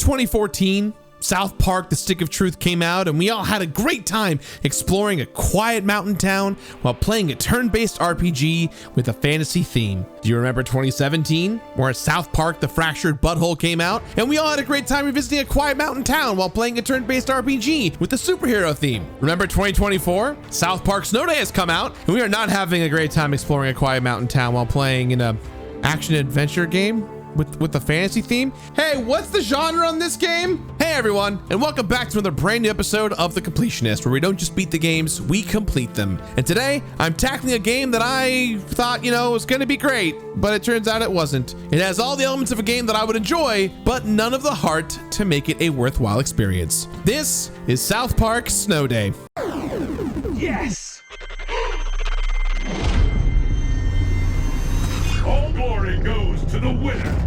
2014, South Park: The Stick of Truth came out, and we all had a great time exploring a quiet mountain town while playing a turn-based RPG with a fantasy theme. Do you remember 2017, where South Park: The Fractured Butthole came out, and we all had a great time revisiting a quiet mountain town while playing a turn-based RPG with a superhero theme? Remember 2024? South Park: Snow Day has come out, and we are not having a great time exploring a quiet mountain town while playing in a action-adventure game with the fantasy theme. Hey, what's the genre on this game? Hey everyone, and welcome back to another brand new episode of The Completionist, where we don't just beat the games, we complete them. And today, I'm tackling a game that I thought, was gonna be great, but it turns out it wasn't. It has all the elements of a game that I would enjoy, but none of the heart to make it a worthwhile experience. This is South Park: Snow Day. Yes! All glory goes to the winner.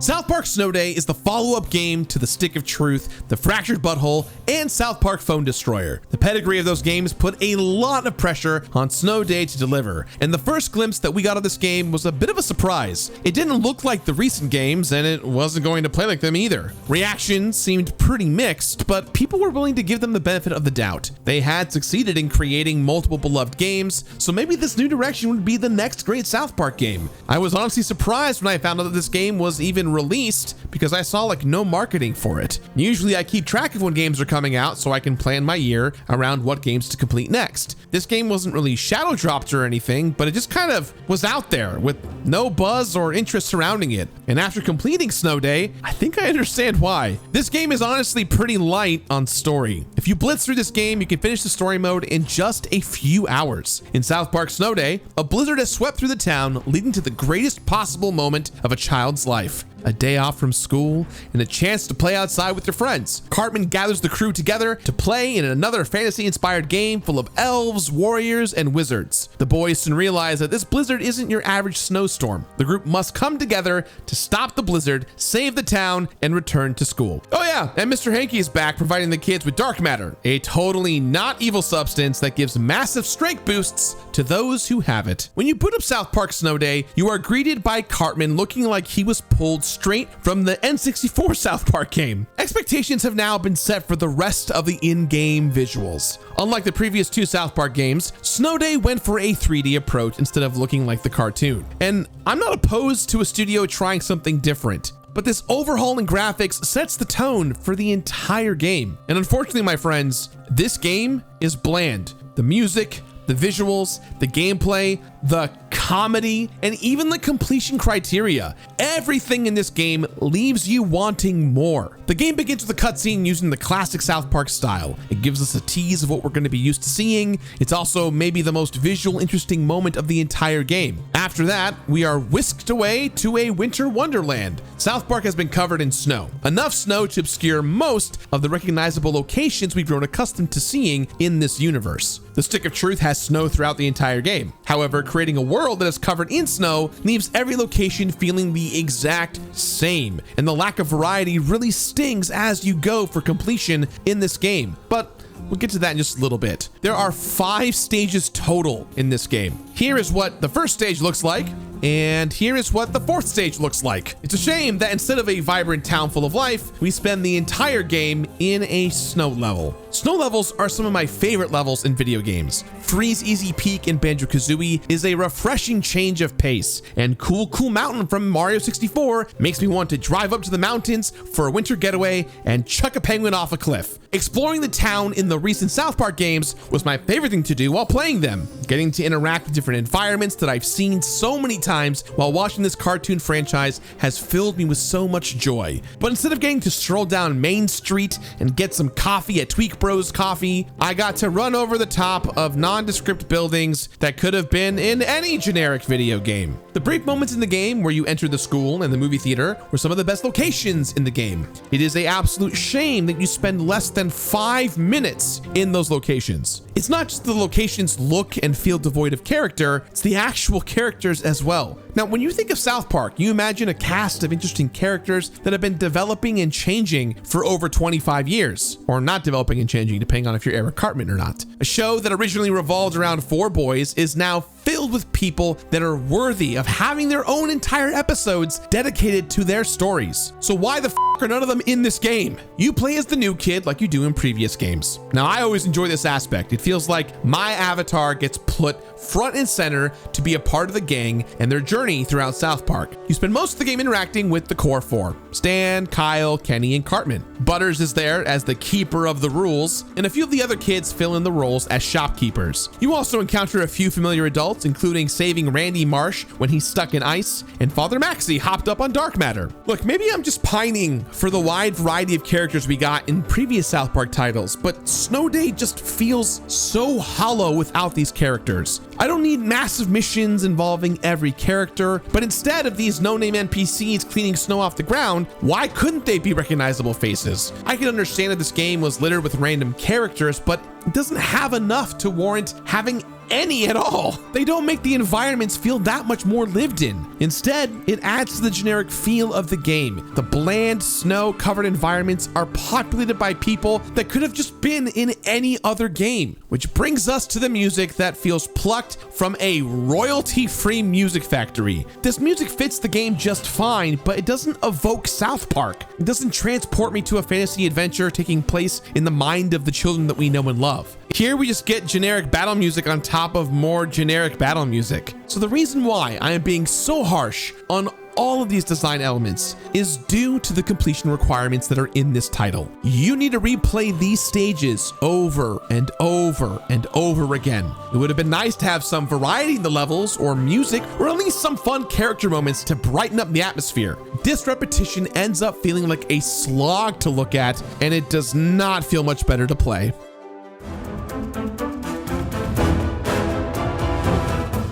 South Park: Snow Day is the follow-up game to The Stick of Truth, The Fractured Butthole, and South Park: Phone Destroyer. The pedigree of those games put a lot of pressure on Snow Day to deliver, and the first glimpse that we got of this game was a bit of a surprise. It didn't look like the recent games, and it wasn't going to play like them either. Reactions seemed pretty mixed, but people were willing to give them the benefit of the doubt. They had succeeded in creating multiple beloved games, so maybe this new direction would be the next great South Park game. I was honestly surprised when I found out that this game was even released, because I saw no marketing for it. Usually I keep track of when games are coming out so I can plan my year around what games to complete next. This game wasn't really shadow dropped or anything, but it just kind of was out there with no buzz or interest surrounding it. And after completing Snow Day, I think I understand why. This game is honestly pretty light on story. If you blitz through this game, you can finish the story mode in just a few hours. In South Park: Snow Day, a blizzard has swept through the town, leading to the greatest possible moment of a child's life: a day off from school and a chance to play outside with your friends. Cartman gathers the crew together to play in another fantasy-inspired game full of elves, warriors, and wizards. The boys soon realize that this blizzard isn't your average snowstorm. The group must come together to stop the blizzard, save the town, and return to school. Oh yeah, and Mr. Hanky is back, providing the kids with dark matter, a totally not evil substance that gives massive strength boosts to those who have it. When you boot up South Park: Snow Day, you are greeted by Cartman looking like he was pulled straight from the N64 South Park game. Expectations have now been set for the rest of the in-game visuals. Unlike the previous two South Park games, Snow Day went for a 3D approach instead of looking like the cartoon. And I'm not opposed to a studio trying something different, but this overhaul in graphics sets the tone for the entire game. And unfortunately, my friends, this game is bland. The music, the visuals, the gameplay, the comedy, and even the completion criteria. Everything in this game leaves you wanting more. The game begins with a cutscene using the classic South Park style. It gives us a tease of what we're going to be used to seeing. It's also maybe the most visual, interesting moment of the entire game. After that, we are whisked away to a winter wonderland. South Park has been covered in snow. Enough snow to obscure most of the recognizable locations we've grown accustomed to seeing in this universe. The Stick of Truth has snow throughout the entire game. However, creating a world that is covered in snow leaves every location feeling the exact same, and the lack of variety really stings as you go for completion in this game. But we'll get to that in just a little bit. There are 5 stages total in this game. Here is what the first stage looks like, and here is what the 4th stage looks like. It's a shame that instead of a vibrant town full of life, we spend the entire game in a snow level. Snow levels are some of my favorite levels in video games. Freeze Easy Peak in Banjo-Kazooie is a refreshing change of pace, and Cool Mountain from Mario 64 makes me want to drive up to the mountains for a winter getaway and chuck a penguin off a cliff. Exploring the town in the recent South Park games was my favorite thing to do while playing them. Getting to interact with different environments that I've seen so many times while watching this cartoon franchise has filled me with so much joy. But instead of getting to stroll down Main Street and get some coffee at Tweak Bros coffee, I got to run over the top of nondescript buildings that could have been in any generic video game. The brief moments in the game where you enter the school and the movie theater were some of the best locations in the game. It is an absolute shame that you spend less than 5 minutes in those locations. It's not just the locations look and feel devoid of character, it's the actual characters as well. Now, when you think of South Park, you imagine a cast of interesting characters that have been developing and changing for over 25 years, or not developing and changing, depending on if you're Eric Cartman or not. A show that originally revolved around 4 boys is now filled with people that are worthy of having their own entire episodes dedicated to their stories. So why the f are none of them in this game? You play as the new kid like you do in previous games. Now, I always enjoy this aspect. It feels like my avatar gets put front and center to be a part of the gang and their journey throughout South Park. You spend most of the game interacting with the core 4, Stan, Kyle, Kenny, and Cartman. Butters is there as the keeper of the rules, and a few of the other kids fill in the roles as shopkeepers. You also encounter a few familiar adults, including saving Randy Marsh when he's stuck in ice, and Father Maxie hopped up on dark matter. Look, maybe I'm just pining for the wide variety of characters we got in previous South Park titles, but Snow Day just feels so hollow without these characters. I don't need massive missions involving every character, but instead of these no-name NPCs cleaning snow off the ground, why couldn't they be recognizable faces? I can understand that this game was littered with random characters, but it doesn't have enough to warrant having any at all. They don't make the environments feel that much more lived in. Instead, it adds to the generic feel of the game. The bland, snow-covered environments are populated by people that could have just been in any other game, which brings us to the music that feels plucked from a royalty-free music factory. This music fits the game just fine, but it doesn't evoke South Park. It doesn't transport me to a fantasy adventure taking place in the mind of the children that we know and love. Here we just get generic battle music on top of more generic battle music. So the reason why I am being so harsh on all of these design elements is due to the completion requirements that are in this title. You need to replay these stages over and over and over again. It would have been nice to have some variety in the levels or music, or at least some fun character moments to brighten up the atmosphere. This repetition ends up feeling like a slog to look at, and it does not feel much better to play.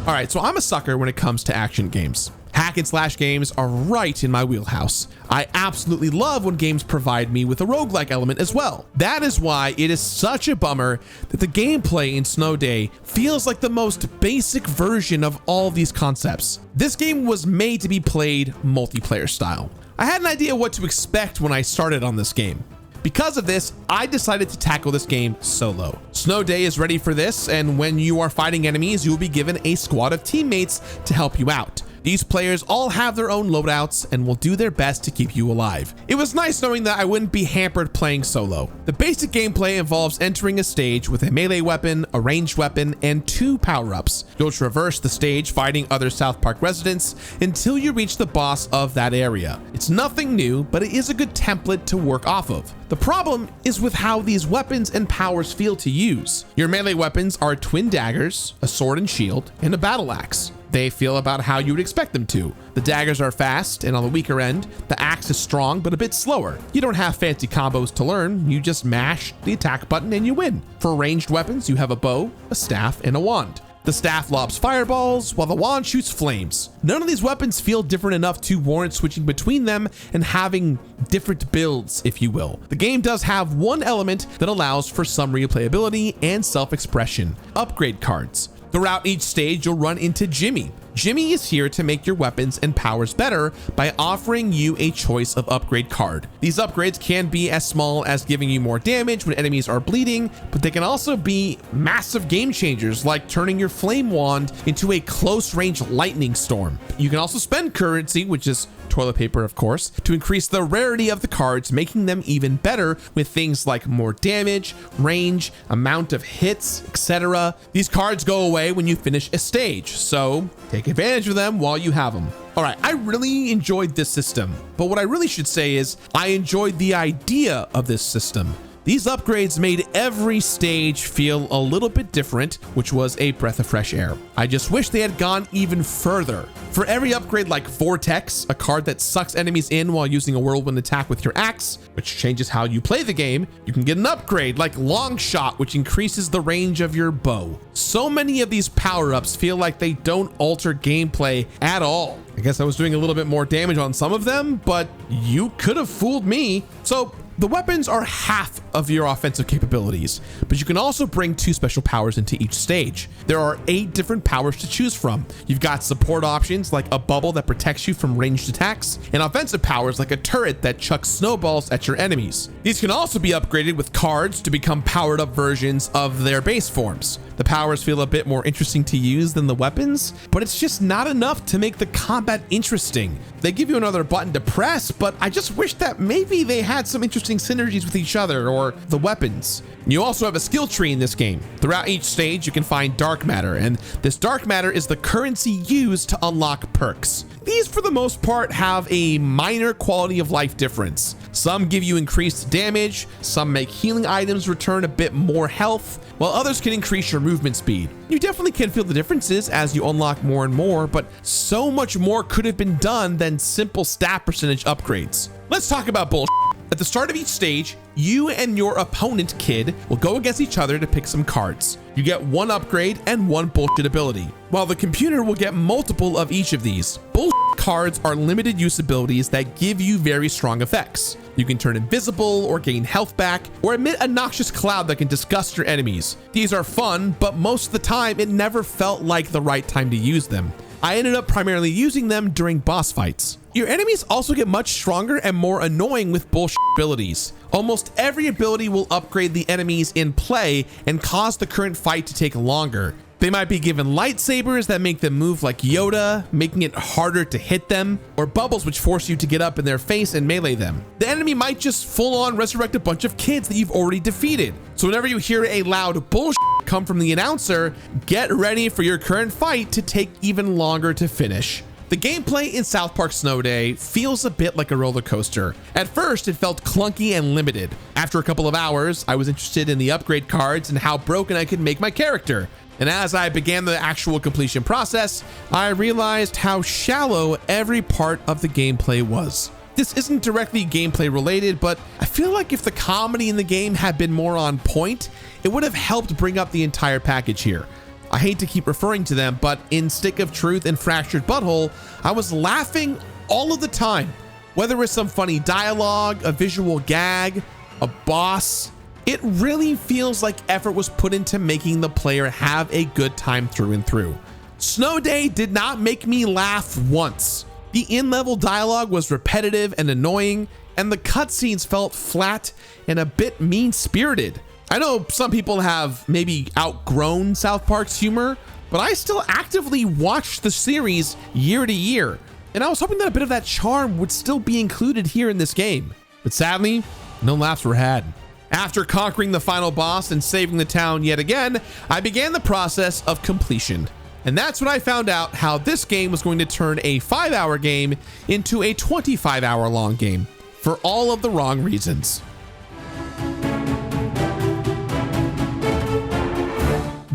All right, so I'm a sucker when it comes to action games. Hack and slash games are right in my wheelhouse. I absolutely love when games provide me with a roguelike element as well. That is why it is such a bummer that the gameplay in Snow Day feels like the most basic version of all these concepts. This game was made to be played multiplayer style. I had an idea what to expect when I started on this game. Because of this, I decided to tackle this game solo. Snow Day is ready for this, and when you are fighting enemies, you will be given a squad of teammates to help you out. These players all have their own loadouts and will do their best to keep you alive. It was nice knowing that I wouldn't be hampered playing solo. The basic gameplay involves entering a stage with a melee weapon, a ranged weapon, and 2 power-ups. You'll traverse the stage fighting other South Park residents until you reach the boss of that area. It's nothing new, but it is a good template to work off of. The problem is with how these weapons and powers feel to use. Your melee weapons are twin daggers, a sword and shield, and a battle axe. They feel about how you would expect them to. The daggers are fast, and on the weaker end, the axe is strong but a bit slower. You don't have fancy combos to learn, you just mash the attack button and you win. For ranged weapons, you have a bow, a staff, and a wand. The staff lobs fireballs, while the wand shoots flames. None of these weapons feel different enough to warrant switching between them and having different builds, if you will. The game does have one element that allows for some replayability and self-expression: upgrade cards. Throughout each stage, you'll run into Jimmy. Jimmy is here to make your weapons and powers better by offering you a choice of upgrade card. These upgrades can be as small as giving you more damage when enemies are bleeding, but they can also be massive game changers, like turning your flame wand into a close range lightning storm. You can also spend currency, which is toilet paper of course, to increase the rarity of the cards, making them even better with things like more damage, range, amount of hits, etc. These cards go away when you finish a stage, so take advantage of them while you have them. All right, I really enjoyed this system, but what I really should say is I enjoyed the idea of this system. These upgrades made every stage feel a little bit different, which was a breath of fresh air. I just wish they had gone even further. For every upgrade like Vortex, a card that sucks enemies in while using a whirlwind attack with your axe, which changes how you play the game, you can get an upgrade like Long Shot, which increases the range of your bow. So many of these power-ups feel like they don't alter gameplay at all. I guess I was doing a little bit more damage on some of them, but you could have fooled me. So the weapons are half of your offensive capabilities, but you can also bring 2 special powers into each stage. There are 8 different powers to choose from. You've got support options like a bubble that protects you from ranged attacks, and offensive powers like a turret that chucks snowballs at your enemies. These can also be upgraded with cards to become powered up versions of their base forms. The powers feel a bit more interesting to use than the weapons, but it's just not enough to make the combat interesting. They give you another button to press, but I just wish that maybe they had some interesting synergies with each other or the weapons. You also have a skill tree in this game. Throughout each stage, you can find dark matter, and this dark matter is the currency used to unlock perks. These, for the most part, have a minor quality of life difference. Some give you increased damage, some make healing items return a bit more health, while others can increase your movement speed. You definitely can feel the differences as you unlock more and more, but so much more could have been done than simple stat percentage upgrades. Let's talk about bullshit. At the start of each stage, you and your opponent kid will go against each other to pick some cards. You get 1 upgrade and 1 bullshit ability, while the computer will get multiple of each of these. Bullshit cards are limited use abilities that give you very strong effects. You can turn invisible or gain health back, or emit a noxious cloud that can disgust your enemies. These are fun, but most of the time it never felt like the right time to use them. I ended up primarily using them during boss fights. Your enemies also get much stronger and more annoying with bullshit abilities. Almost every ability will upgrade the enemies in play and cause the current fight to take longer. They might be given lightsabers that make them move like Yoda, making it harder to hit them, or bubbles which force you to get up in their face and melee them. The enemy might just full on resurrect a bunch of kids that you've already defeated. So whenever you hear a loud bullshit come from the announcer, get ready for your current fight to take even longer to finish. The gameplay in South Park Snow Day feels a bit like a roller coaster. At first, it felt clunky and limited. After a couple of hours, I was interested in the upgrade cards and how broken I could make my character. And as I began the actual completion process, I realized how shallow every part of the gameplay was. This isn't directly gameplay related, but I feel like if the comedy in the game had been more on point, it would have helped bring up the entire package here. I hate to keep referring to them, but in Stick of Truth and Fractured Butthole, I was laughing all of the time. Whether it's some funny dialogue, a visual gag, a boss, it really feels like effort was put into making the player have a good time through and through. Snow Day did not make me laugh once. The in-level dialogue was repetitive and annoying, and the cutscenes felt flat and a bit mean-spirited. I know some people have maybe outgrown South Park's humor, but I still actively watch the series year to year, and I was hoping that a bit of that charm would still be included here in this game. But sadly, no laughs were had. After conquering the final boss and saving the town yet again, I began the process of completion. And that's when I found out how this game was going to turn a 5-hour game into a 25-hour long game, for all of the wrong reasons.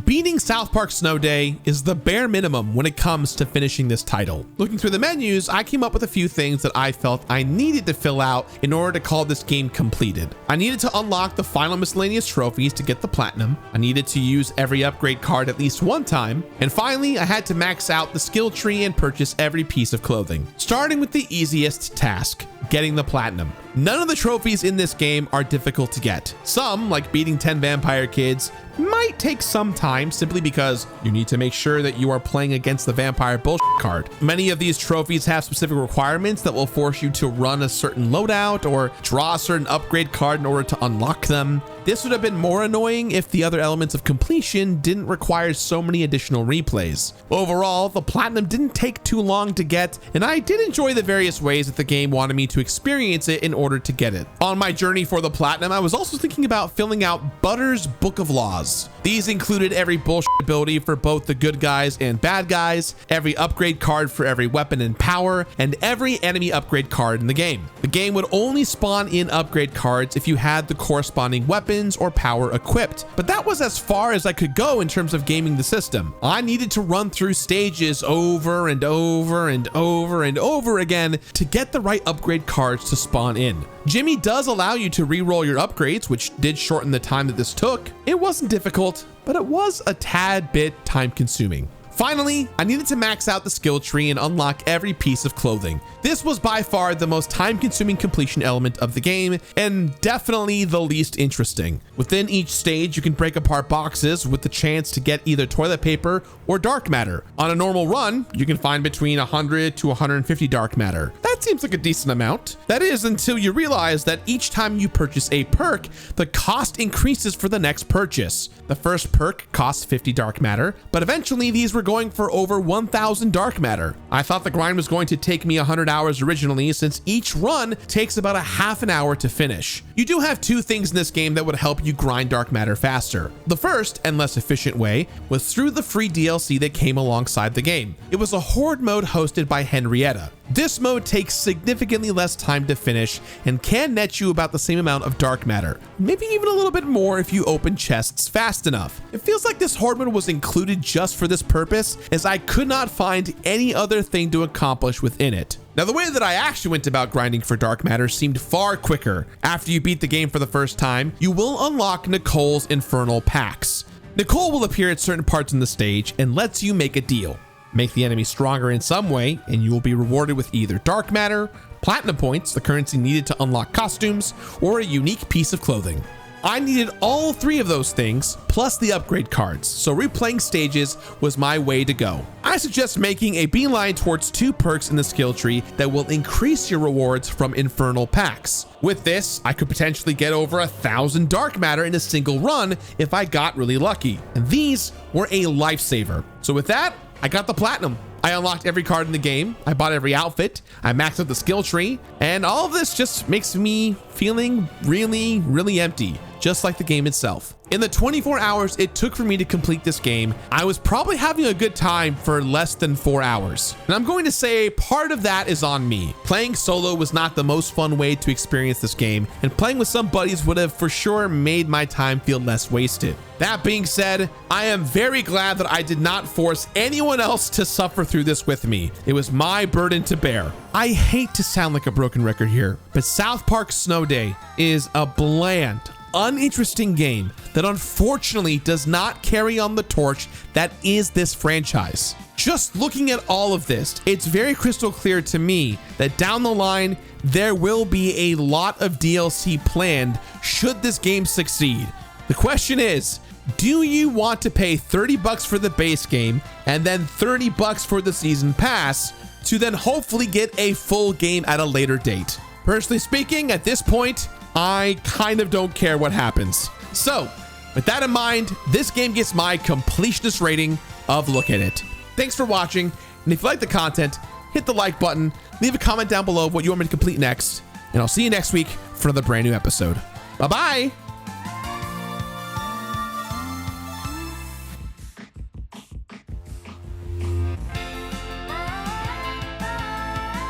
Beating South Park Snow Day is the bare minimum when it comes to finishing this title. Looking through the menus, I came up with a few things that I felt I needed to fill out in order to call this game completed. I needed to unlock the final miscellaneous trophies to get the platinum. I needed to use every upgrade card at least one time. And finally, I had to max out the skill tree and purchase every piece of clothing. Starting with the easiest task, getting the platinum. None of the trophies in this game are difficult to get. Some, like beating 10 vampire kids, might take some time simply because you need to make sure that you are playing against the vampire bullshit card. Many of these trophies have specific requirements that will force you to run a certain loadout or draw a certain upgrade card in order to unlock them. This would have been more annoying if the other elements of completion didn't require so many additional replays. Overall, the platinum didn't take too long to get, and I did enjoy the various ways that the game wanted me to experience it in order to get it. On my journey for the platinum, I was also thinking about filling out Butter's Book of Laws. These included every bullshit ability for both the good guys and bad guys, every upgrade card for every weapon and power, and every enemy upgrade card in the game. The game would only spawn in upgrade cards if you had the corresponding weapons or power equipped, but that was as far as I could go in terms of gaming the system. I needed to run through stages over and over and over and over again to get the right upgrade cards to spawn in. Jimmy does allow you to re-roll your upgrades, which did shorten the time that this took. It wasn't difficult, but it was a tad bit time consuming. Finally, I needed to max out the skill tree and unlock every piece of clothing. This was by far the most time-consuming completion element of the game, and definitely the least interesting. Within each stage, you can break apart boxes with the chance to get either toilet paper or dark matter. On a normal run, you can find between 100 to 150 dark matter. That seems like a decent amount. That is until you realize that each time you purchase a perk, the cost increases for the next purchase. The first perk costs 50 dark matter, but eventually these were going for over 1,000 dark matter. I thought the grind was going to take me 100 hours originally, since each run takes about a half an hour to finish. You do have two things in this game that would help you grind dark matter faster. The first and less efficient way was through the free DLC that came alongside the game. It was a horde mode hosted by Henrietta. This mode takes significantly less time to finish and can net you about the same amount of dark matter, maybe even a little bit more if you open chests fast enough. It feels like this horde mode was included just for this purpose, as I could not find any other thing to accomplish within it. Now, the way that I actually went about grinding for dark matter seemed far quicker. After you beat the game for the first time, you will unlock Nicole's infernal packs. Nicole will appear at certain parts in the stage and lets you make a deal. Make the enemy stronger in some way, and you will be rewarded with either dark matter, platinum points, the currency needed to unlock costumes, or a unique piece of clothing. I needed all three of those things, plus the upgrade cards, so replaying stages was my way to go. I suggest making a beeline towards two perks in the skill tree that will increase your rewards from infernal packs. With this, I could potentially get over 1,000 dark matter in a single run if I got really lucky, and these were a lifesaver. So with that, I got the platinum. I unlocked every card in the game, I bought every outfit, I maxed out the skill tree, and all of this just makes me feeling really, really empty, just like the game itself. In the 24 hours it took for me to complete this game, I was probably having a good time for less than 4 hours. And I'm going to say part of that is on me. Playing solo was not the most fun way to experience this game, and playing with some buddies would have for sure made my time feel less wasted. That being said, I am very glad that I did not force anyone else to suffer through this with me. It was my burden to bear. I hate to sound like a broken record here, but South Park Snow Day is a bland, uninteresting game that unfortunately does not carry on the torch that is this franchise. Just looking at all of this, it's very crystal clear to me that down the line, there will be a lot of DLC planned should this game succeed. The question is, do you want to pay $30 for the base game and then $30 for the season pass to then hopefully get a full game at a later date? Personally speaking, at this point, I kind of don't care what happens. So, with that in mind, this game gets my completionist rating of look at it. Thanks for watching, and if you like the content, hit the like button, leave a comment down below of what you want me to complete next, and I'll see you next week for another brand new episode. Bye-bye!